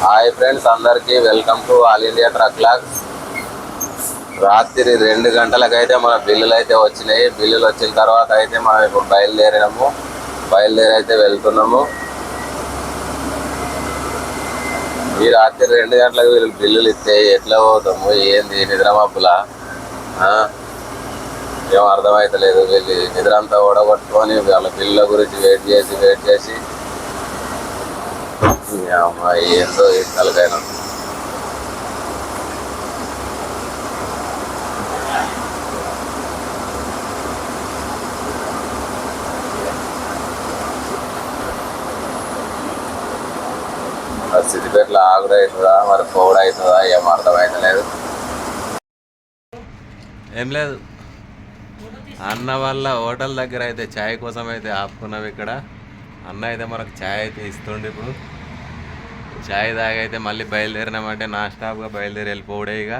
Hi friends, అందరికీ welcome to all India truck logs. రాత్రి 2 గంటలకైతే మన బిల్లులు అయితే వచ్చినాయి. బిల్లులు వచ్చిన తర్వాత అయితే మనం ఇప్పుడు బయలుదేరి అయితే వెళ్తున్నాము. ఈ రాత్రి 2 గంటలకు వీళ్ళు బిల్లులు ఇస్తే ఎట్లా పోతాము, ఏంది నిద్రమబ్బులా ఏం అర్థమవుతలేదు. వీళ్ళు నిద్ర అంతా ఓడగొట్టుకొని వాళ్ళ బిల్లుల గురించి వెయిట్ చేసి ఏందో ఈ తలకైనా. సిద్దిపేటలో ఆగుడు అవుతుందా మరి పోవుడు అవుతుందా ఏం అర్థమవుతలేదు. ఏం లేదు, అన్న వాళ్ళ హోటల్ దగ్గర అయితే ఛాయ్ కోసం అయితే ఆపుకున్నాం. ఇక్కడ అన్న అయితే మనకు ఛాయ్ అయితే ఇస్తుండే. ఇప్పుడు ఛాయ్ తాగైతే మళ్ళీ బయలుదేరినామంటే నా స్టాప్గా బయలుదేరి వెళ్ళిపోవడే. ఇక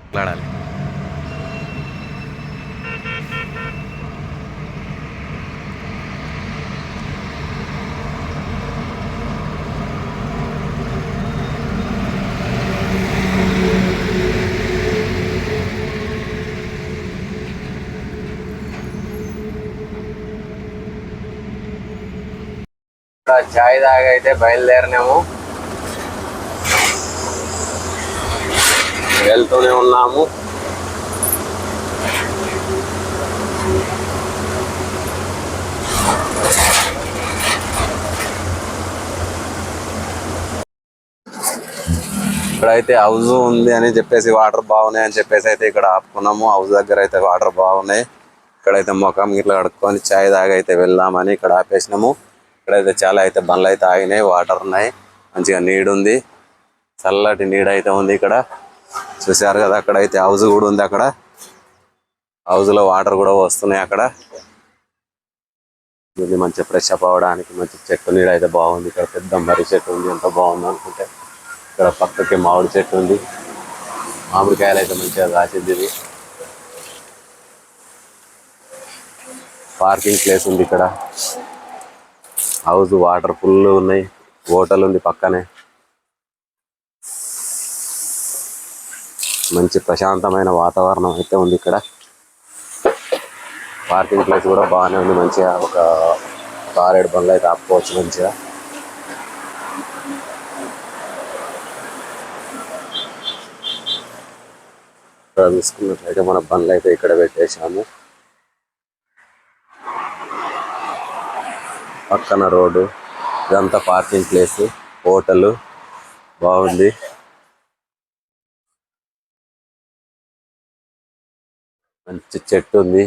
మాట్లాడాలి. ఛాయ్ తాగైతే బయలుదేరినాము, వెళ్తూనే ఉన్నాము. ఇక్కడైతే హౌజ్ ఉంది అని చెప్పేసి, వాటర్ బాగున్నాయి అని చెప్పేసి అయితే ఇక్కడ ఆపుకున్నాము. హౌస్ దగ్గర అయితే వాటర్ బాగున్నాయి. ఇక్కడైతే ముఖం ఇట్లా కడుక్కొని ఛాయ్ తాగైతే వెళ్దామని ఇక్కడ ఆపేసినాము. ఇక్కడైతే చాలా అయితే బండ్లు అయితే ఆగినాయి, వాటర్ ఉన్నాయి, మంచిగా నీడు ఉంది, చల్లటి నీడ అయితే ఉంది. ఇక్కడ చూసారు కదా, అక్కడైతే హౌజ్ కూడా ఉంది. అక్కడ హౌజ్లో వాటర్ కూడా వస్తున్నాయి. అక్కడ మంచిగా ఫ్రెష్ అప్ అవ్వడానికి మంచి చెట్టు నీడ అయితే బాగుంది. ఇక్కడ పెద్ద మర్రి చెట్టు ఉంది, ఎంత బాగుంది అనుకుంటే. ఇక్కడ పక్కకి మామిడి చెట్టు ఉంది, మామిడికాయలు అయితే మంచిగా కాసింది. ఇది పార్కింగ్ ప్లేస్ ఉంది. ఇక్కడ హౌస్, వాటర్ ఫుల్ ఉన్నాయి, హోటల్ ఉంది పక్కనే. మంచి ప్రశాంతమైన వాతావరణం అయితే ఉంది ఇక్కడ. పార్కింగ్ ప్లేస్ కూడా బాగానే ఉంది, మంచిగా ఒక 6-7 బండ్లు అయితే ఆపుకోవచ్చు మంచిగా. ఇక్కడ చూసుకున్నట్లయితే మన బండ్లు అయితే ఇక్కడ పెట్టేసాము. పక్కన రోడ్డు, ఇదంతా పార్కింగ్ ప్లేస్, హోటల్ బాగుంది. మంచి చెట్టు ఉంది.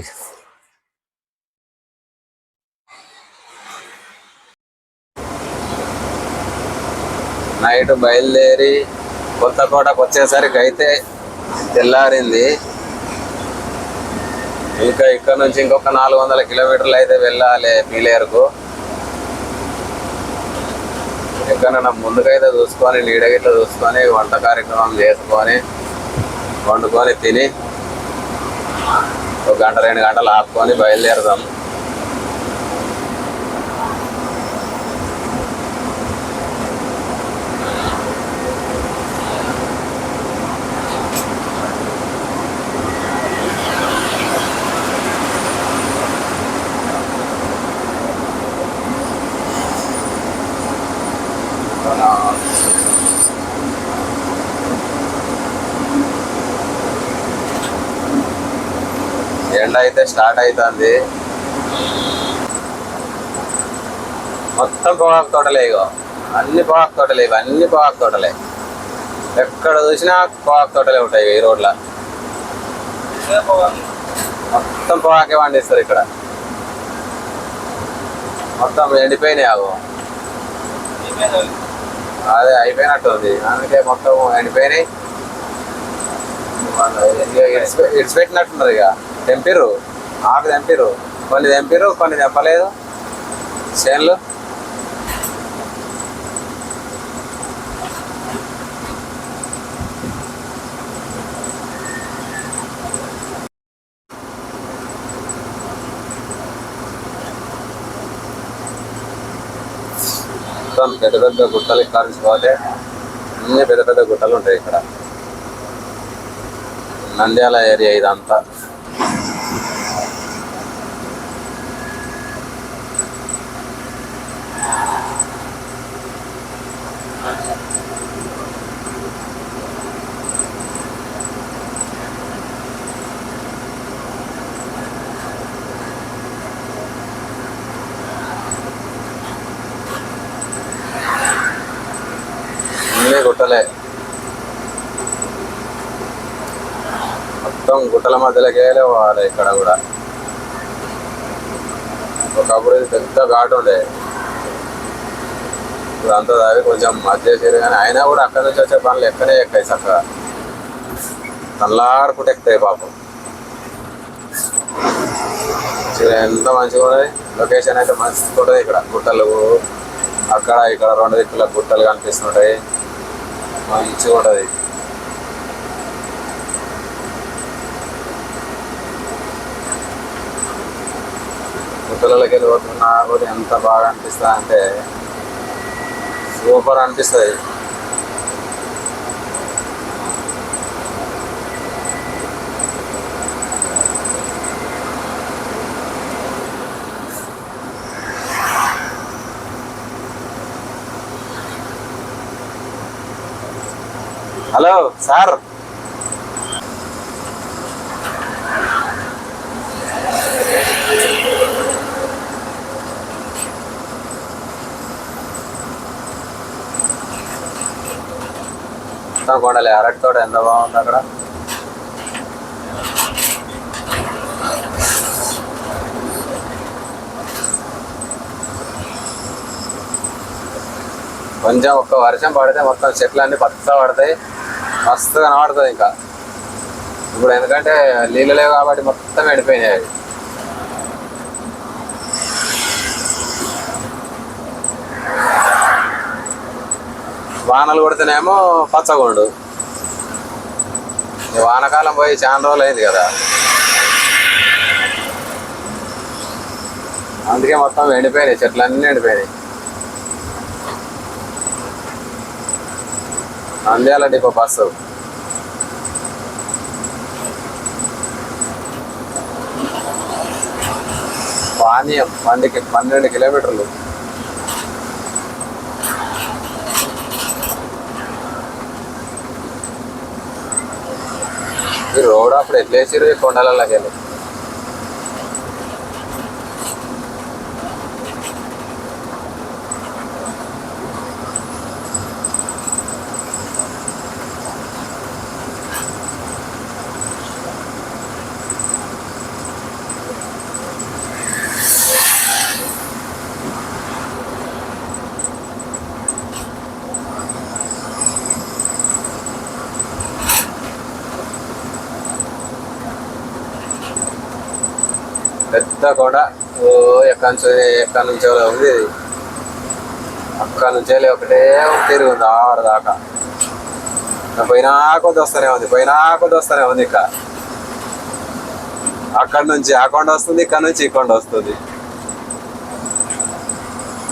నైట్ బయలుదేరి కొత్తకోటకు వచ్చేసరికి అయితే తెల్లారింది. ఇంకా ఇక్కడ నుంచి ఇంకొక 400 కిలోమీటర్లు అయితే వెళ్ళాలి పీలేరుకు. ఎక్కడైనా ముందుకైతే చూసుకొని నీడగిట్లా చూసుకొని వంట కార్యక్రమం చేసుకొని వండుకొని తిని 1 గంట 2 గంటలు ఆపుకొని బయలుదేరుదాం. ఎండ అయితే స్టార్ట్ అవుతుంది. మొత్తం పొగాకు తోటలే, ఇగో అన్ని పొగాకు తోటలే, ఇవన్నీ పొగాకు తోటలే. ఎక్కడ చూసినా పొగాకు తోటలే ఉంటాయి ఈ రోడ్ల. మొత్తం పొగాకే పండిస్తారు ఇక్కడ. మొత్తం ఎండిపోయినాయి, ఆగు అదే అయిపోయినట్టు ఉంది, అందుకే మొత్తం ఎండిపోయినాయి. ఇడిచిపెట్టినట్టున్నారు. ఇక తెంపిరు, ఆకు తెంపిరు, కొన్ని తెంపిరు, కొన్ని తెంపలేదు చేన్లు. మొత్తం పెద్ద పెద్ద గుట్టలు ఇక్కడ నుంచి పోతే అన్ని పెద్ద పెద్ద గుట్టలు ఉంటాయి ఇక్కడ. నంద్యాల ఏరియా ఇదంతా. అన్ని గుట్టలే, మొత్తం గుట్టల మధ్యలోకి పోవాలి. ఇక్కడ కూడా ఒకప్పుడు ఇది పెద్ద ఘాటు ఉండే, ఇప్పుడు అంతా దావి కొంచెం మధ్య చేరు. కానీ అయినా కూడా అక్కడి నుంచి వచ్చే పనులు ఎక్కనే ఎక్కాయి, చక్కగా నల్లారుకుంటే ఎక్కుతాయి పాపం. ఎంత మంచిగా ఉన్నది లొకేషన్ అయితే, మంచిగా ఉంటుంది. ఇక్కడ గుట్టలు అక్కడ ఇక్కడ 2 దిక్కుల గుట్టలు కనిపిస్తుంటాయి, మంచిగా ఉంటుంది. గుట్టలకి వెళ్ళిపోతున్నా కూడా ఎంత బాగా అనిపిస్తుంది అంటే సూపర్ అనిపిస్తుంది. హలో సార్, కొండలే అరటి తోట ఎంత బాగుంది అక్కడ. కొంచెం ఒక్క వర్షం పడితే మొత్తం చెట్లు అన్నీ పచ్చగా పడతాయి, మస్తు కనబడుతుంది. ఇంకా ఇప్పుడు ఎందుకంటే నీళ్ళు లేవు కాబట్టి మొత్తం ఎండిపోయినాయి అవి. వానలు కొడితేనేమో పచ్చగుండు. వానకాలం పోయి చాలా రోజులు అయింది కదా, అందుకే మొత్తం ఎండిపోయినాయి, చెట్లు అన్నీ ఎండిపోయినాయి. నంద్యాల డిపో బస్సు పానీయం బండికి 12 కిలోమీటర్లు. ఈ రోడ్ అప్పుడు ఎట్లా వేసారు ఈ కొండలకి వెళ్ళి. పెద్ద కొండ ఎక్కడి నుంచో ఉంది. అక్కడి నుంచే ఒకటే తిరుగుంది ఆరు దాకా. పోయినా కొద్ది వస్తూనే ఉంది. ఇంకా అక్కడి నుంచి ఆ కొండ వస్తుంది, ఇక్కడ నుంచి ఈ కొండ వస్తుంది.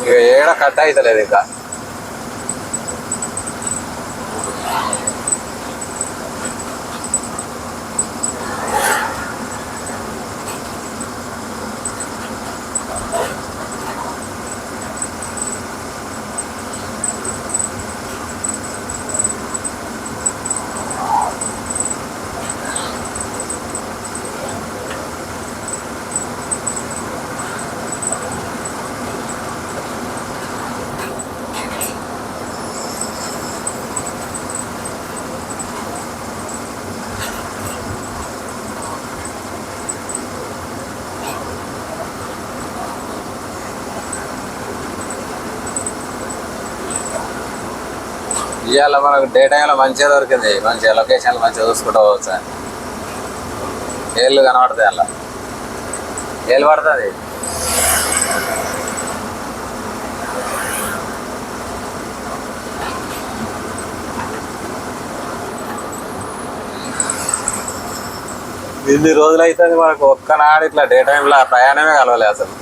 ఇక ఏడ కట్ అవుతలేదు ఇంకా. ఇవాళ మనకు డే టైంలో మంచిగా దొరికింది, మంచిగా లొకేషన్లు మంచిగా చూసుకుంటూ పోవచ్చు. ఏళ్ళు కనబడుతుంది, అలా ఏళ్ళు పడుతుంది. ఇన్ని రోజులు అవుతుంది మనకు ఒక్కనాడు ఇట్లా డే టైంలో ప్రయాణమే కలవలే అసలు.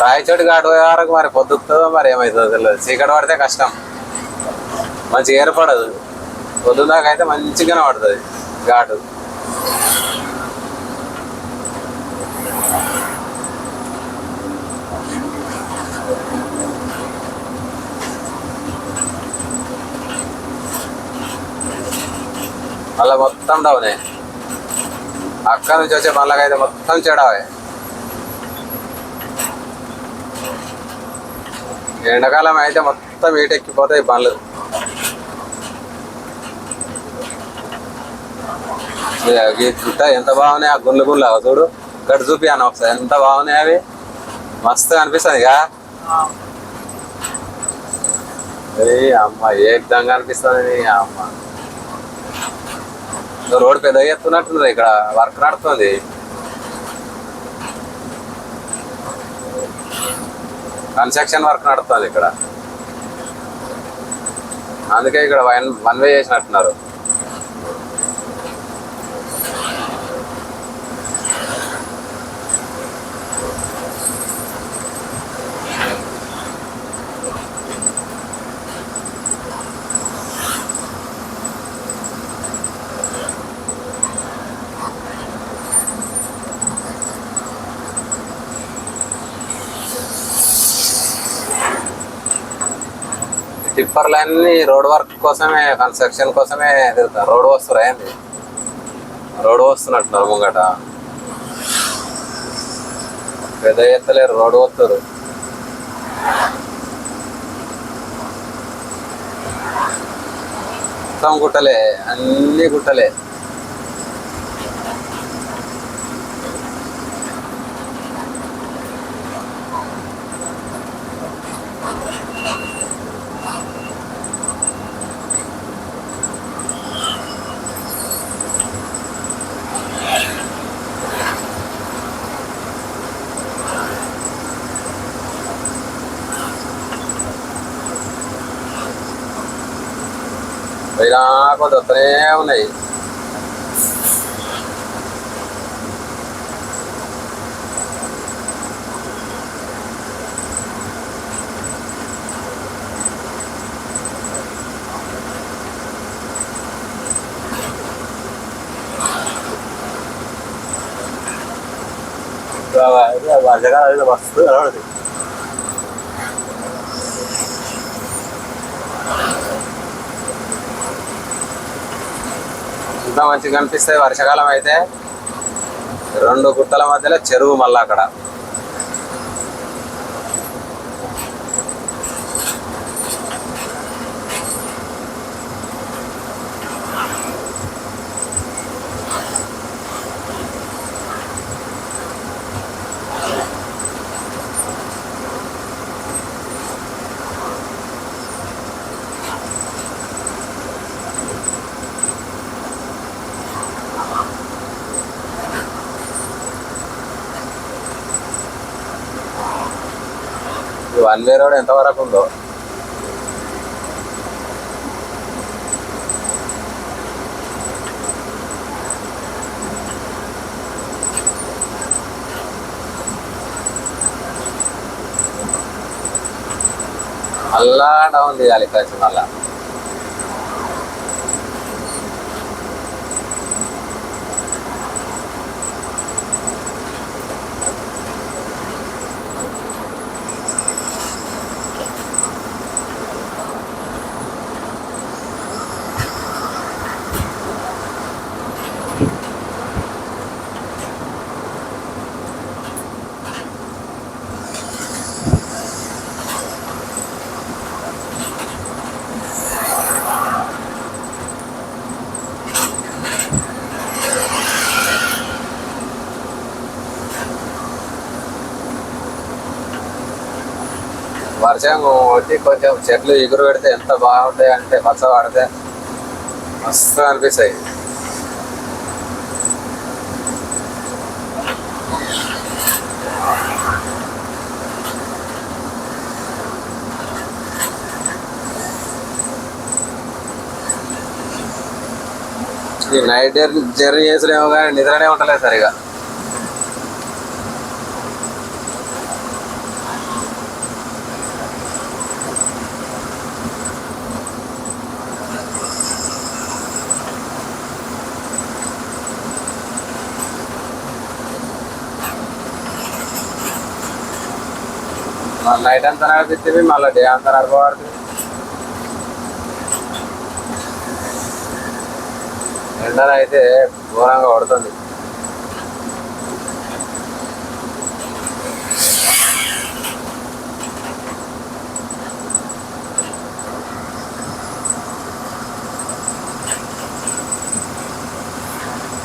రాయచోటి ఘాట్ పోయే వరకు మరి పొద్దుతుందో మరి ఏమవుతుందో తెలియదు. చీకటి పడితే కష్టం, మంచిగా ఏర్పడదు. పొద్దున్న దాకా అయితే మంచిగానే పడుతుంది ఘాటు. మళ్ళీ మొత్తం డౌనే. అక్కడ నుంచి వచ్చే బండ్లకైతే మొత్తం చెడవే. ఎండాకాలం అయితే మొత్తం వీటెక్కిపోతాయి బండ్లు. గుట్ట ఎంత బాగున్నాయి ఆ గుండ్లు గుండ్లు చూడు. ఇక్కడ చూపి అన్న ఒకసారి ఎంత బాగున్నాయి అవి. మస్తు అనిపిస్తుంది ఇక. అమ్మ ఏకదంగా అనిపిస్తుంది అమ్మ. రోడ్ పెద్దగా ఎత్తున్నట్టుంది. ఇక్కడ వర్క్ నడుస్తుంది. కన్స్ట్రక్షన్ వర్క్ నడుస్తుంది ఇక్కడ. అందుకే ఇక్కడ వన్ వే చేసినట్టున్నారు. టిప్పర్లన్నీ రోడ్ వర్క్ కోసమే, కన్స్ట్రక్షన్ కోసమే తిరుగుతారు. రోడ్ వస్తురా ఏంది? రోడ్ వస్తున్నట్టున్నారు ముంగట. పెద్ద ఎత్తలేరు, రోడ్ వస్తారు. మొత్తం గుట్టలే, అన్ని గుట్టలే. పైన కొంత వస్తూనే ఉన్నాయి. వర్షకాలం వస్తూ కనబడదు. ఇంత మంచిగా కనిపిస్తాయి. వర్షాకాలం అయితే 2 గుట్టల మధ్యలో చెరువు. మళ్ళీ అక్కడ వన్ వే రోడ్ ఎంతవరకు ఉందో. మళ్ళా డౌన్ తీయాలి ఇక్కడ మళ్ళా. వర్షం వచ్చి కొంచెం చెట్లు ఎగురు పెడితే ఎంత బాగుంటాయి అంటే, పచ్చ పడితే మస్తు అనిపిస్తాయి. ఈ నైట్ జర్నీ చేసినేమో కానీ నిద్రనే ఉండలేదు సరిగా. నైట్ అంతా నడిపిస్తుంది, మళ్ళీ డే అంతా నడపబడుతుంది. ఎండలు అయితే ఘోరంగా పడుతుంది.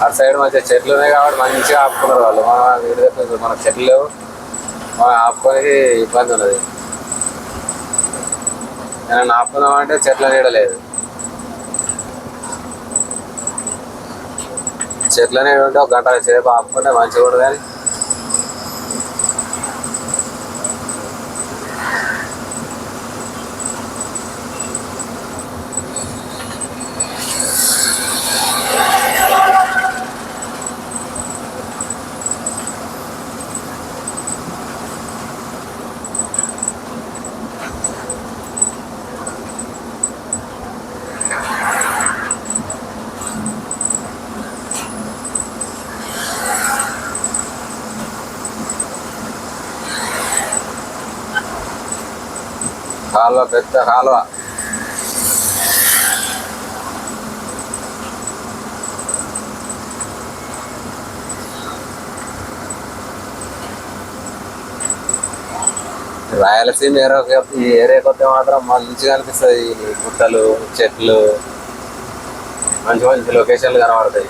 అటు సైడ్ మంచిగా చెట్లు ఉన్నాయి కాబట్టి మంచిగా ఆపుకున్నారు వాళ్ళు. మనకు చెట్లు లేవు, మనం ఆపుకొని ఇబ్బంది ఉన్నది. నేను ఆపుకుందామంటే చెట్ల నీడలేదు. చెట్ల నీడ ఉంటే ఒక గంట సేపు ఆపుకుంటే మంచిగా ఉండదు. కానీ కాలువ, పెద్ద కాలువ. రాయలసీమ ఈ ఏరియా కొత్త మాత్రం మంచిగా అనిపిస్తుంది. గుట్టలు, చెట్లు, మంచి మంచి లొకేషన్లు కనబడతాయి.